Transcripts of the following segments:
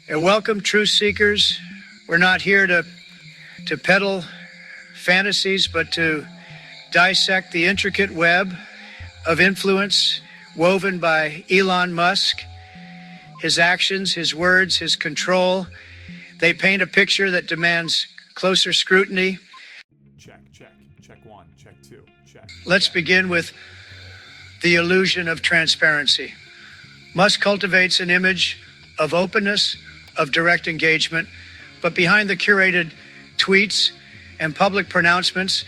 And welcome, truth seekers. We're not here to peddle fantasies, but to dissect the intricate web of influence woven by Elon Musk, his actions, his words, his control. They paint a picture that demands closer scrutiny. Check one, check two, check. Let's begin with the illusion of transparency. Musk cultivates an image of openness, of direct engagement, but behind the curated tweets and public pronouncements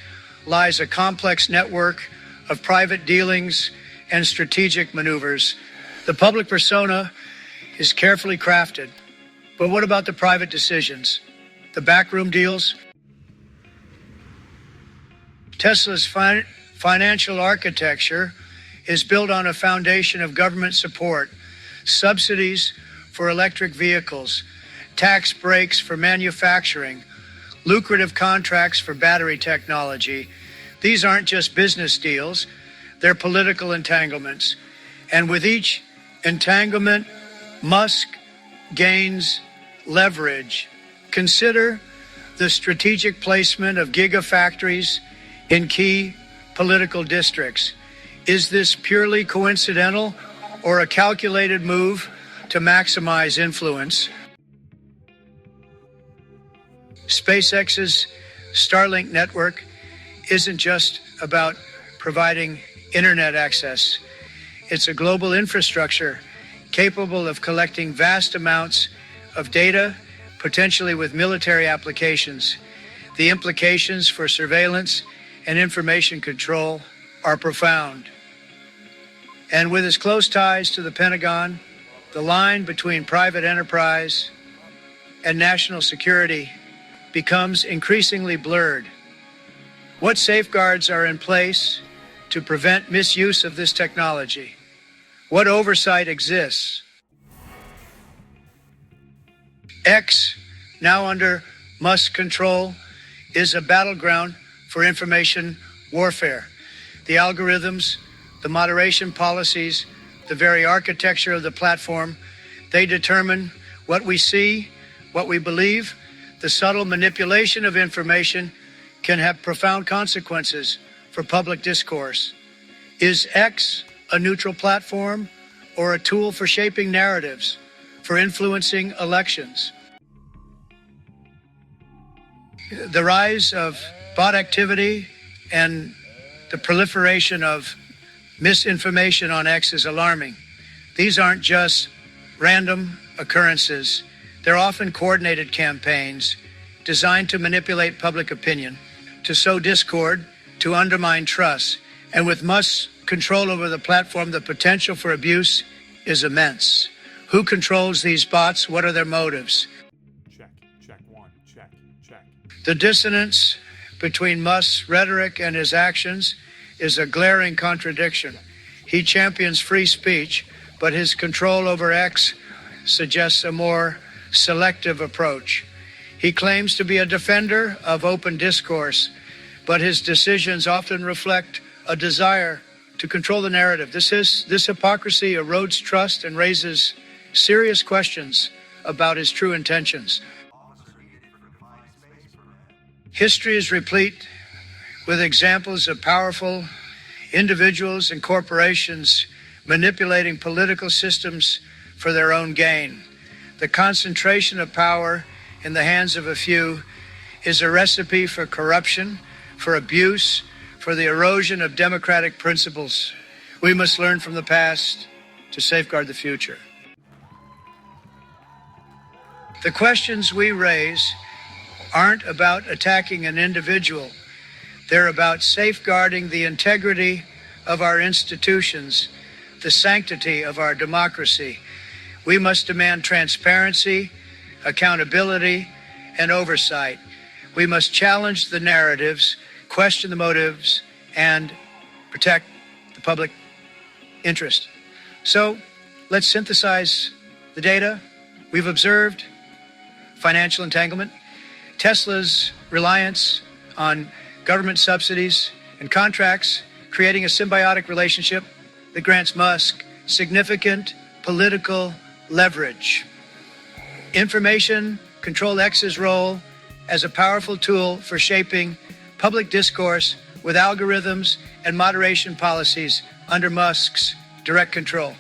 lies a complex network of private dealings and strategic maneuvers. The public persona is carefully crafted, but what about the private decisions, the backroom deals? Tesla's financial architecture is built on a foundation of government support, subsidies for electric vehicles, tax breaks for manufacturing, lucrative contracts for battery technology. These aren't just business deals, they're political entanglements. And with each entanglement, Musk gains leverage. Consider the strategic placement of gigafactories in key political districts. Is this purely coincidental or a calculated move to maximize influence? SpaceX's Starlink network isn't just about providing internet access. It's a global infrastructure capable of collecting vast amounts of data, potentially with military applications. The implications for surveillance and information control are profound. And with its close ties to the Pentagon, the line between private enterprise and national security becomes increasingly blurred. What safeguards are in place to prevent misuse of this technology? What oversight exists? X, now under Musk's control, is a battleground for information warfare. The algorithms, the moderation policies, the very architecture of the platform, they determine what we see, what we believe. The subtle manipulation of information can have profound consequences for public discourse. Is X a neutral platform or a tool for shaping narratives, for influencing elections? The rise of bot activity and the proliferation of misinformation on X is alarming. These aren't just random occurrences. They're often coordinated campaigns designed to manipulate public opinion, to sow discord, to undermine trust. And with Musk's control over the platform, the potential for abuse is immense. Who controls these bots? What are their motives? Check one, check. The dissonance between Musk's rhetoric and his actions is a glaring contradiction. He champions free speech, but his control over X suggests a more selective approach. He claims to be a defender of open discourse, but his decisions often reflect a desire to control the narrative. This hypocrisy erodes trust and raises serious questions about his true intentions. History is replete with examples of powerful individuals and corporations manipulating political systems for their own gain. The concentration of power in the hands of a few is a recipe for corruption, for abuse, for the erosion of democratic principles. We must learn from the past to safeguard the future. The questions we raise aren't about attacking an individual. They're about safeguarding the integrity of our institutions, the sanctity of our democracy. We must demand transparency, accountability, and oversight. We must challenge the narratives, question the motives, and protect the public interest. So let's synthesize the data. We've observed financial entanglement, Tesla's reliance on government subsidies and contracts, creating a symbiotic relationship that grants Musk significant political leverage. Information Control X's role as a powerful tool for shaping public discourse with algorithms and moderation policies under Musk's direct control.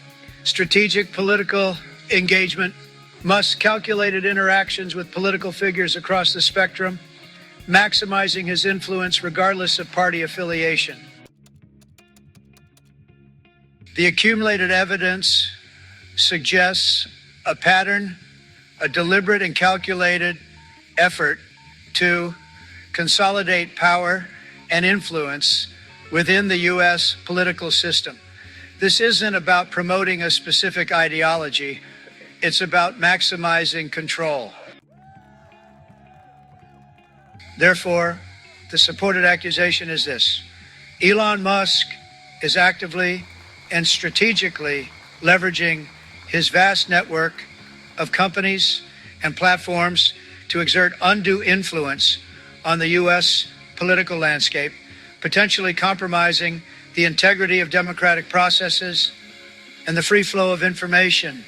Strategic political engagement. Musk's calculated interactions with political figures across the spectrum, maximizing his influence regardless of party affiliation. The accumulated evidence suggests a pattern, a deliberate and calculated effort to consolidate power and influence within the U.S. political system. This isn't about promoting a specific ideology. It's about maximizing control. Therefore, the supported accusation is this: Elon Musk is actively and strategically leveraging his vast network of companies and platforms to exert undue influence on the U.S. political landscape, potentially compromising the integrity of democratic processes and the free flow of information.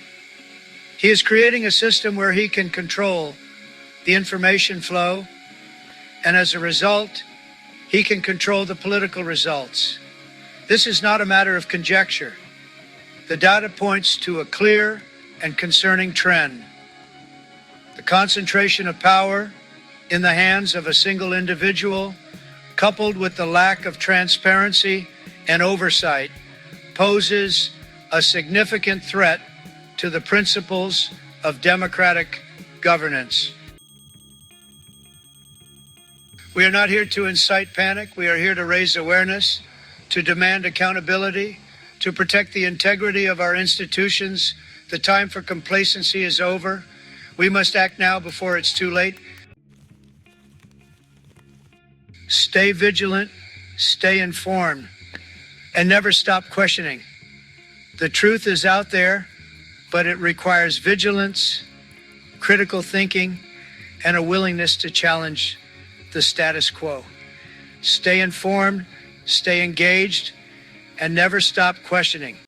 He is creating a system where he can control the information flow, and as a result, he can control the political results. This is not a matter of conjecture. The data points to a clear and concerning trend. The concentration of power in the hands of a single individual, coupled with the lack of transparency and oversight, poses a significant threat to the principles of democratic governance. We are not here to incite panic. We are here to raise awareness, to demand accountability, to protect the integrity of our institutions. The time for complacency is over. We must act now before it's too late. Stay vigilant, stay informed, and never stop questioning. The truth is out there, but it requires vigilance, critical thinking, and a willingness to challenge the status quo. Stay informed, stay engaged, and never stop questioning.